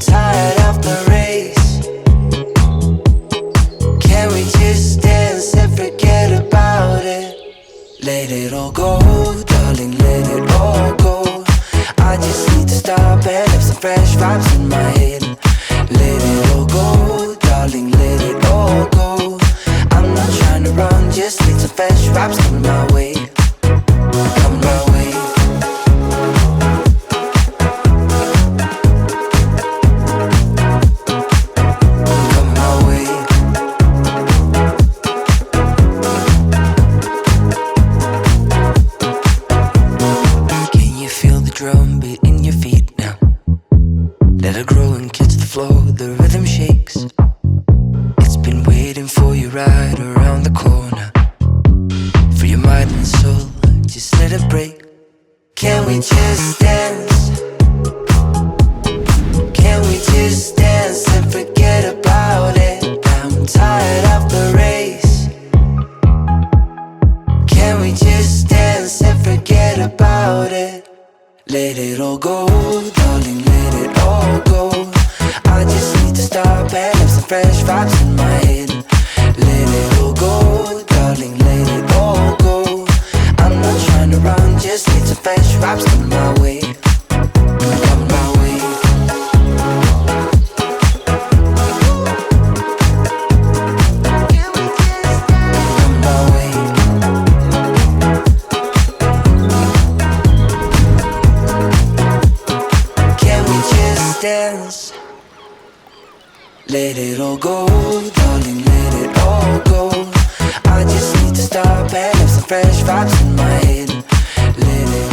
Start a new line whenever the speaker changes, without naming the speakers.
tired of the race. Can we just dance and forget about it? Let it all go, darling, let it all go. I just need to stop and have some fresh vibes in my head. Let it all go, darling, let it all go. I'm not trying to run, just need some fresh vibes coming my way. Coming my way. Coming my way. Can you feel the drum beat in your feet now? Let it grow and catch the flow, the rhythm shakes. It's been waiting for you right around the corner. For your mind and soul, just let it break. Can we just dance? Can we just dance and forget about it? I'm tired of the race. Can we just dance and forget about it? Let it all go, darling, let it all go. I just need to stop and have some fresh vibes in my head. Let it all go, darling, let it all go. I'm not trying to run, just need some fresh vibes coming my way. Coming my way. Coming my way. Can we just dance? Let it all go, darling, let it all go. I just need to stop and have some fresh vibes in my head. Let it